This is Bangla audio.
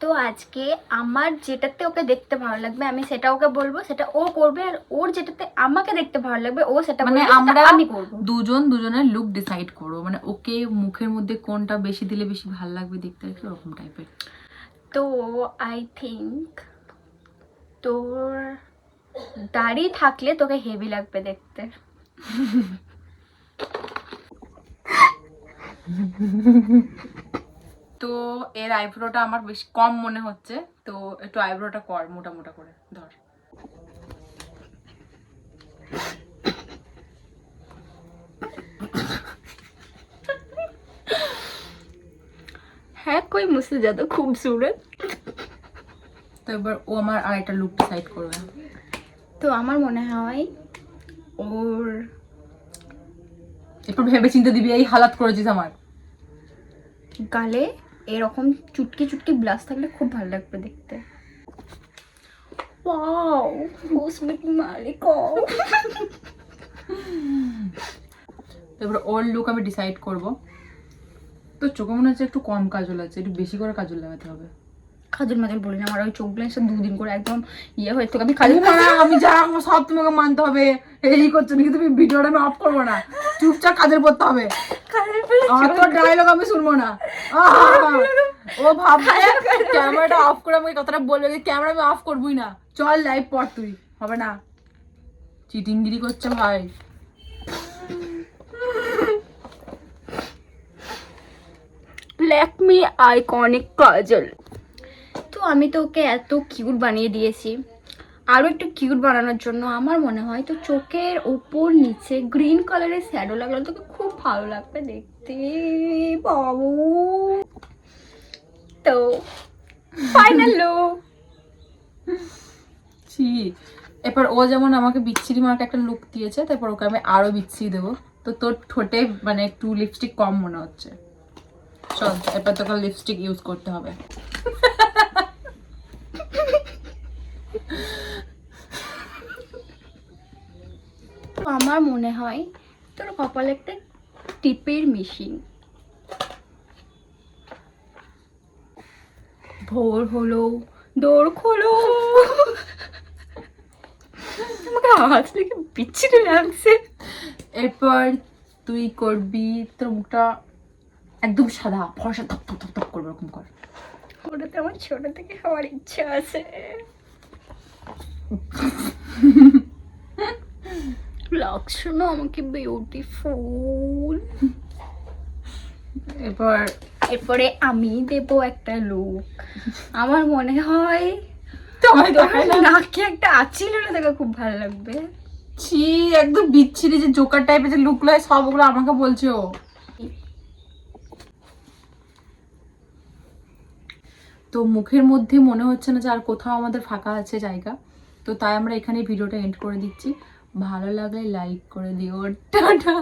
তো আজকে আমার যেটাতে ওকে দেখতে ভালো লাগবে আমি সেটা ওকে বলবো, সেটা ও করবে, আর ওর যেটাতে আমাকে দেখতে ভালো লাগবে ও সেটা মানে বলবে, আমরা আমি করবো। দুজন দুজনের লুক ডিসাইড করবো, মানে ওকে মুখের মধ্যে কোনটা বেশি দিলে বেশি ভালো লাগবে দেখতে, আর কি ওরকম টাইপের। তো আই থিঙ্ক তোর দাড়ি থাকলে তোকে হেভি লাগবে দেখতে। তো এর আইব্রোটা আমার বেশ কম মনে হচ্ছে, তো একটু আইব্রোটা কর মোটা মোটা করে ধর। হ্যাঁ, कोई मुझसे ज्यादा खूबसूरत। তো এবার ও আমার আরেকটা লুক ডিসাইড করবে। তো আমার মনে হয় ওর একটু ভেবে চিন্তে দিবি, এই হালাত করেছিস আমার। গালে এরকম চুটকি চুটকি ব্লাশ থাকলে খুব ভালো লাগবে দেখতে। ওয়াও, उसमें मालिक। এবার ওর লুক আমি ডিসাইড করব। তো চোখে মনে হচ্ছে একটু কম কাজল আছে, একটু বেশি করে কাজল লাগাতে হবে। কাজল মাজল বলি না, আমার ওই চোখগুলো এসে দুদিন করে একদম ইয়ে হয়ে তোকে আমি কাজল আমি যা আমার সব তোমাকে মানতে হবে, এই করছো নাকি তুমি? ভিডিওটা আমি অফ করবো না, চুপচাপ কাজের করতে হবে। আমার তো ডায়লগ আমি শুনবো না। ও ভাবছে ক্যামেরাটা অফ করে আমাকে কথাটা বলবে, যে ক্যামেরা আমি অফ করবই না, চল লাইভ পড়। তুই হবে না, চিটিংগিরি করছে ভাই। ল্যাকমি আইকনিক কাজল। তো আমি তো ওকে এত কিউট বানিয়ে দিয়েছি, আরও একটু কিউট বানানোর জন্য আমার মনে হয় তো চোখের ওপর নিচে গ্রিন কালারের শ্যাডো লাগলে তোকে খুব ভালো লাগবে দেখতে বাবু। তো ফাইনাল লুক। এরপর ও যেমন আমাকে বিচ্ছিরি মার্ক একটা লুক দিয়েছে, তারপর ওকে আমি আরো বিচ্ছিরি দেবো। তো তোর ঠোঁটে মানে একটু লিপস্টিক কম মনে হচ্ছে, চল এরপর তোকে লিপস্টিক ইউজ করতে হবে। আমার মনে হয় তোর কপালে একটা টিপের মেশিন। ভোর হলো, দৌড় খোলো। আমাকে হাসলে কি বিচ্ছিরি লাগছে। এরপর তুই করবি তোর মুখটা একদম সাদা ফর্সা, থপ থপ থপ থপ করবে, এরকম কর। ওটাতে আমার ছোট থেকে হওয়ার ইচ্ছা আছে। লাগছে না আমাকে বিউটিফুল? এরপরে আমি দেব একটা লুক। আমার মনে হয় নাকে একটা আঁচিল হলে দেখে খুব ভালো লাগবে। ছি, একদম বিচ্ছিরি যে জোকার টাইপের যে লুকগুলো হয় সবগুলো আমাকে বলছে ও। তো মুখের মধ্যে মনে হচ্ছে না যে আর কোথাও আমাদের ফাঁকা আছে জায়গা, তো তাই আমরা এখানে ভিডিওটা এন্ড করে দিচ্ছি। ভালো লাগলে লাইক করে দিও। টাটা।